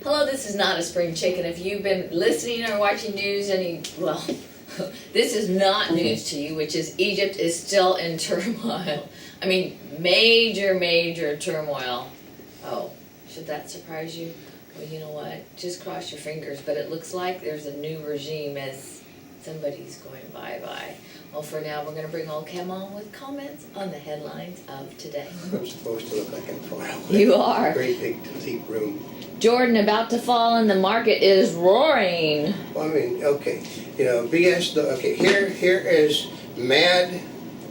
Hello, this is not a spring chicken. If you've been listening or watching news well, this is not news to you, which is Egypt is still in turmoil. I mean, major turmoil. Oh, should that surprise you? Well, you know what? Just cross your fingers, but it looks like there's a new regime as somebody's going bye-bye. Well, for now, we're going to bring Oldecam on with comments on the headlines of today. I'm supposed to look like I'm fine. You are. Great big deep room. Jordan about to fall and the market is roaring. Well, I mean, okay, you know, BS. Okay, here is Mad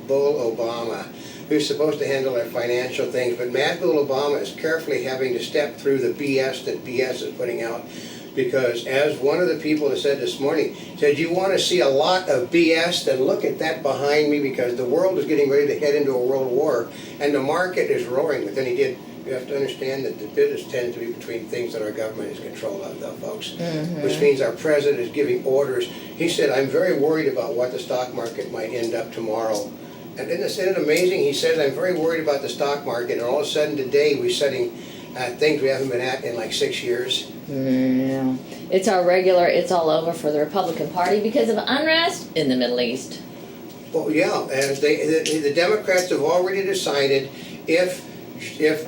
Bull Obama, who's supposed to handle our financial things, but Mad Bull Obama is carefully having to step through the BS that BS is putting out. Because as one of the people has said this morning, said you want to see a lot of BS, then look at that behind me, because the world is getting ready to head into a world war and the market is roaring. But then he did, you have to understand that the business tends to be between things that our government is control of, though, folks. Which means our president is giving orders. He said, I'm very worried about what the stock market might end up tomorrow. And isn't it amazing? He says, I'm very worried about the stock market, and all of a sudden today we're setting things we haven't been at in like 6 years. Yeah. It's it's all over for the Republican Party because of unrest in the Middle East. Well, yeah, and the Democrats have already decided if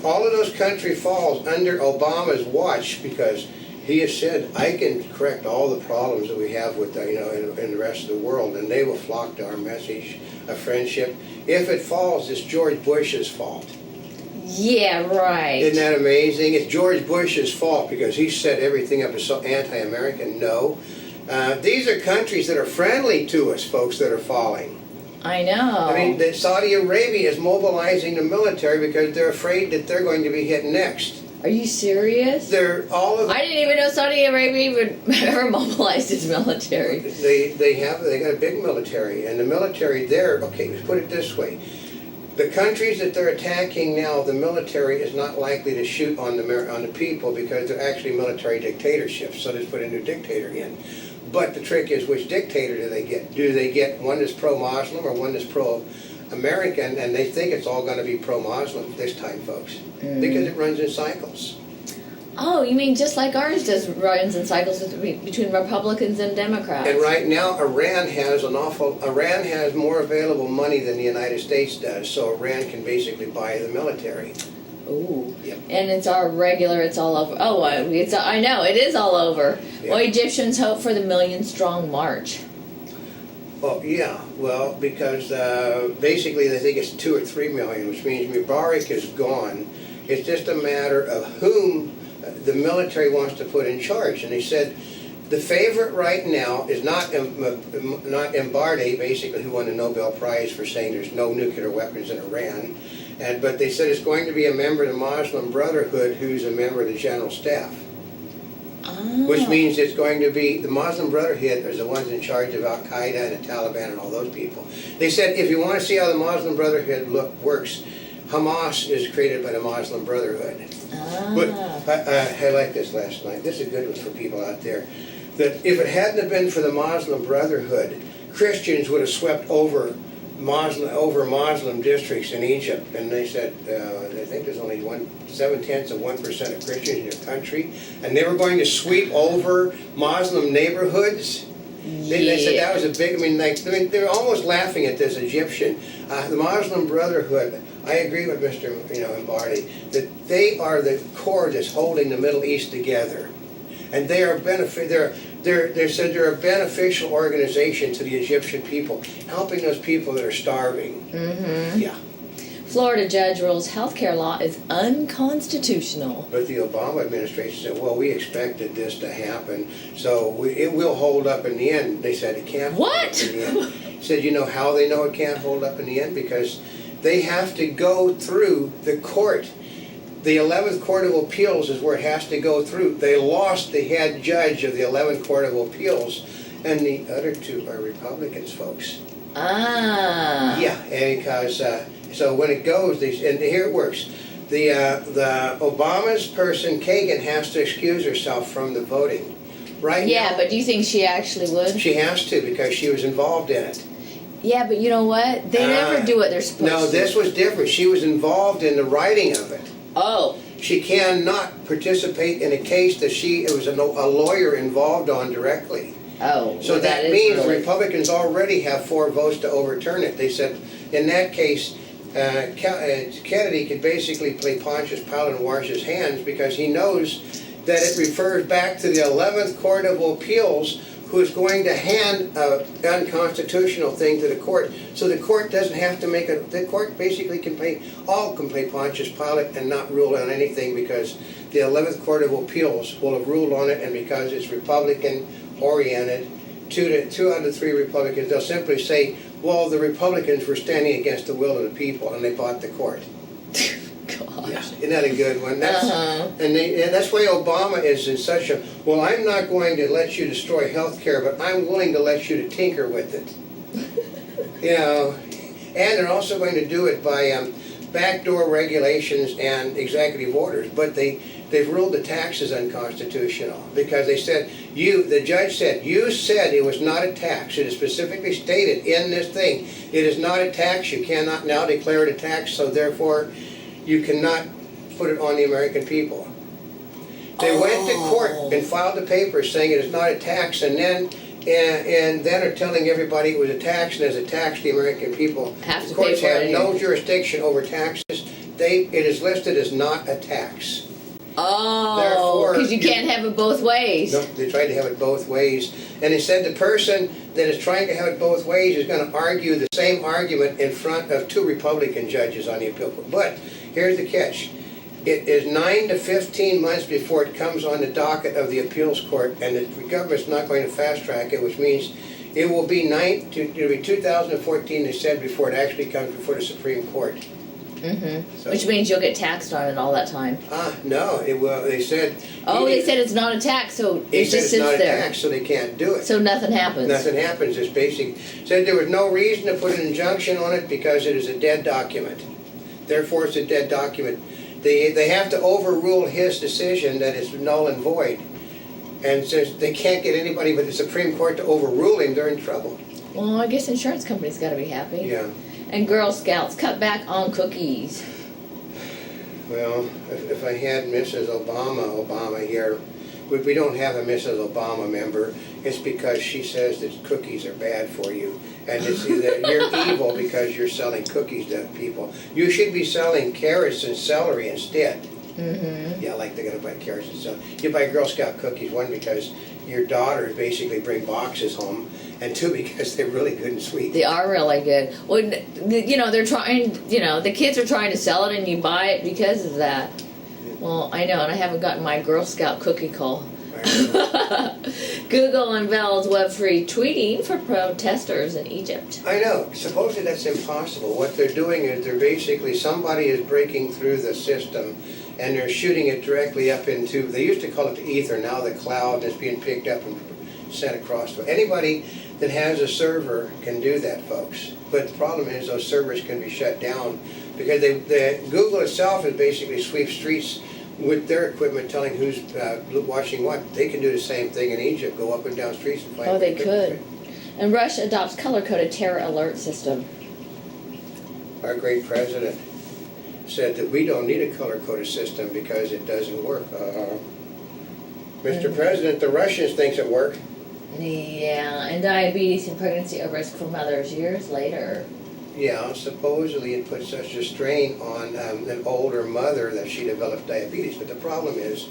all of those country falls under Obama's watch, because he has said, I can correct all the problems that we have with in the rest of the world, and they will flock to our message of friendship. If it falls, it's George Bush's fault. Yeah, right. Isn't that amazing? It's George Bush's fault because he set everything up as so anti-American. No. These are countries that are friendly to us, folks, that are falling. I know. I mean, Saudi Arabia is mobilizing the military because they're afraid that they're going to be hit next. Are you serious? I didn't even know Saudi Arabia would ever mobilize its military. They got a big military, and the military there, okay, let's put it this way. The countries that they're attacking now, the military is not likely to shoot on the people because they're actually military dictatorships, so they put a new dictator in. But the trick is, which dictator do they get? Do they get one that's pro-Muslim or one that's pro-American? And they think it's all going to be pro-Muslim this time, folks, because it runs in cycles. Oh, you mean just like ours runs in cycles between Republicans and Democrats? And right now, Iran has more available money than the United States does, so Iran can basically buy the military. Ooh. Yep. And it's all over. Oh, I know, it is all over. Yep. Well, Egyptians hope for the million-strong march. Oh, yeah, well, because basically they think it's 2 or 3 million, which means Mubarak is gone. It's just a matter of whom the military wants to put in charge. And they said the favorite right now is not Mbarde, basically, who won the Nobel Prize for saying there's no nuclear weapons in Iran. But they said it's going to be a member of the Muslim Brotherhood who's a member of the General Staff. Oh. Which means it's going to be, the Muslim Brotherhood is the ones in charge of Al-Qaeda and the Taliban and all those people. They said if you want to see how the Muslim Brotherhood works, Hamas is created by the Muslim Brotherhood. Ah. But I like this last night. This is a good one for people out there. That if it hadn't have been for the Muslim Brotherhood, Christians would have swept over Muslim districts in Egypt. And they said, I think there's only 0.7% of Christians in your country. And they were going to sweep over Muslim neighborhoods. They said that was a big, they're almost laughing at this Egyptian. The Muslim Brotherhood, I agree with Mr. Mbarde, that they are the core that's holding the Middle East together. And they are they said they're a beneficial organization to the Egyptian people, helping those people that are starving. Mm-hmm. Yeah. Florida judge rules healthcare law is unconstitutional. But the Obama administration said, well, we expected this to happen, so it will hold up in the end. They said it can't hold up in the end. Said, you know how they know it can't hold up in the end? Because they have to go through the court. The 11th Court of Appeals is where it has to go through. They lost the head judge of the 11th Court of Appeals, and the other two are Republicans, folks. Ah. Yeah, and because so when it goes, and here it works. The Obama's person, Kagan, has to excuse herself from the voting. Right Yeah, now, but do you think she actually would? she has to because she was involved in it. Yeah, but you know what? They never do what they're supposed to. No, this was different. She was involved in the writing of it. Oh. she cannot participate in a case that it was a lawyer involved on directly. Oh, So well, that is means really- Republicans already have 4 votes to overturn it. They said, in that case, Kennedy could basically play Pontius Pilate and wash his hands because he knows that it refers back to the 11th Court of Appeals, who is going to hand an unconstitutional thing to the court. So the court doesn't have to make the court basically can play Pontius Pilate and not rule on anything because the 11th Court of Appeals will have ruled on it, and because it's Republican oriented, 2 out of 3 Republicans, they'll simply say, well, the Republicans were standing against the will of the people and they bought the court. Gosh. Isn't that a good one? That's, Uh-huh. and that's why Obama is in such a, well, I'm not going to let you destroy health care, but I'm willing to let you to tinker with it. You know, and they're also going to do it by backdoor regulations and executive orders, but they've ruled the taxes unconstitutional because they said, the judge said, you said it was not a tax. It is specifically stated in this thing, it is not a tax. You cannot now declare it a tax, so therefore you cannot put it on the American people. They went to court and filed the papers saying it is not a tax, and then are telling everybody it was a tax, and as a tax, the American people, Have to the courts pay for have it. no jurisdiction over taxes. It is listed as not a tax. Oh, Therefore, because you can't have it both ways. No, they tried to have it both ways. And they said the person that is trying to have it both ways is going to argue the same argument in front of 2 Republican judges on the appeal court. But here's the catch. It is 9 to 15 months before it comes on the docket of the appeals court, and the government's not going to fast track it, which means it will be 2014, they said, before it actually comes before the Supreme Court. Mm-hmm. So- Which means you'll get taxed on it all that time. No, it will, they said. Oh, they said it's not a tax, so They it said just it's not sits a there. tax, so they can't do it. So nothing happens. Nothing happens, it's basic. Said there was no reason to put an injunction on it because it is a dead document. Therefore, it's a dead document. They have to overrule his decision that it's null and void. And since they can't get anybody but the Supreme Court to overrule him, they're in trouble. Well, I guess insurance companies got to be happy. Yeah. And Girl Scouts cut back on cookies. Well, if I had Mrs. Obama here, we don't have a Mrs. Obama member, it's because she says that cookies are bad for you. And it's that you're evil because you're selling cookies to people. You should be selling carrots and celery instead. Mm-hmm. Yeah, like they're gonna buy carrots and celery. You buy Girl Scout cookies, 1, because your daughters basically bring boxes home, and 2, because they're really good and sweet. They are really good. Well, they're trying, the kids are trying to sell it and you buy it because of that. Well, I know, and I haven't gotten my Girl Scout cookie call. Google unveils web-free tweeting for protesters in Egypt. I know, supposedly that's impossible. What they're doing is somebody is breaking through the system and they're shooting it directly up into, they used to call it the ether, now the cloud, and it's being picked up and sent across. So anybody that has a server can do that, folks. But the problem is those servers can be shut down because Google itself is basically sweep streets with their equipment telling who's watching what. They can do the same thing in Egypt, go up and down streets and find. Oh, they could. And Russia adopts color-coded terror alert system. Our great president said that we don't need a color-coded system because it doesn't work. Mr. President, the Russians thinks it worked. Yeah, and diabetes and pregnancy a risk for mothers years later. Yeah, supposedly it put such a strain on an older mother that she developed diabetes. But the problem is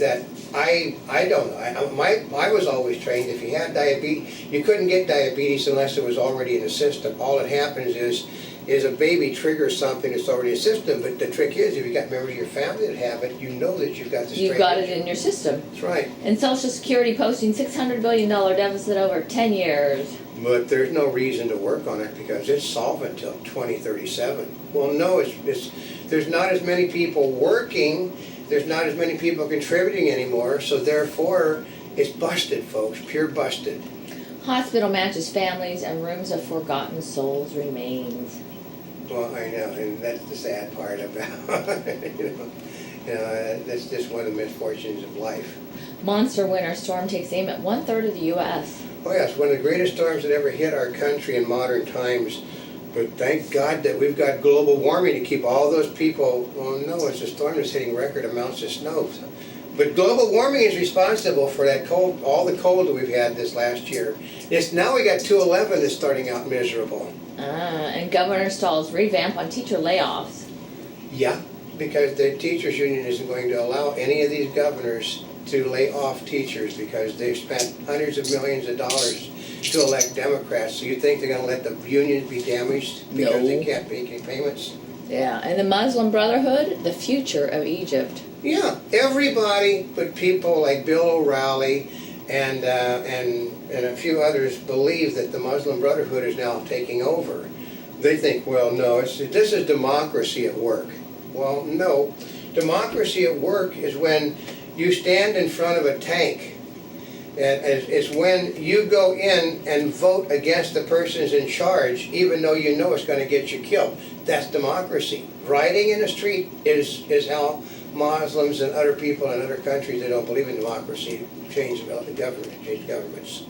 that I don't know. I was always trained if you had diabetes, you couldn't get diabetes unless it was already in the system. All that happens is a baby triggers something that's already in the system. But the trick is, if you got members of your family that have it, you know that you've got the strain. You've got it in your system. That's right. And Social Security posting $600 billion deficit over 10 years. But there's no reason to work on it because it's solvent till 2037. Well, no, there's not as many people working, there's not as many people contributing anymore, so therefore it's busted, folks, pure busted. Hospital matches families and rooms of forgotten souls remains. Well, I know, and that's the sad part about it. That's just one of the misfortunes of life. Monster winter storm takes aim at 1/3 of the U.S. Oh yes, one of the greatest storms that ever hit our country in modern times But thank God that we've got global warming to keep all those people, well, no, it's a storm that's hitting record amounts of snow. But global warming is responsible for that cold, all the cold that we've had this last year. It's now we got 211 that's starting out miserable. And Governor Stahl's revamp on teacher layoffs. Yeah, because the teachers union isn't going to allow any of these governors to lay off teachers because they've spent hundreds of millions of dollars to elect Democrats. So you think they're gonna let the unions be damaged because No. they can't make any payments? Yeah, and the Muslim Brotherhood, the future of Egypt. Yeah, everybody but people like Bill O'Reilly and a few others believe that the Muslim Brotherhood is now taking over. They think, well, no, this is democracy at work. Well, no. Democracy at work is when you stand in front of a tank. And it's when you go in and vote against the persons in charge, even though you know it's going to get you killed. That's democracy. Rioting in the street is how Muslims and other people in other countries that don't believe in democracy change governments.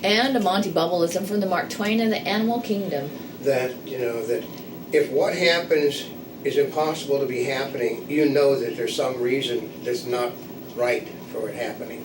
And a Monty Bubbleism from the Mark Twain and the Animal Kingdom. That if what happens is impossible to be happening, you know that there's some reason that's not right for it happening.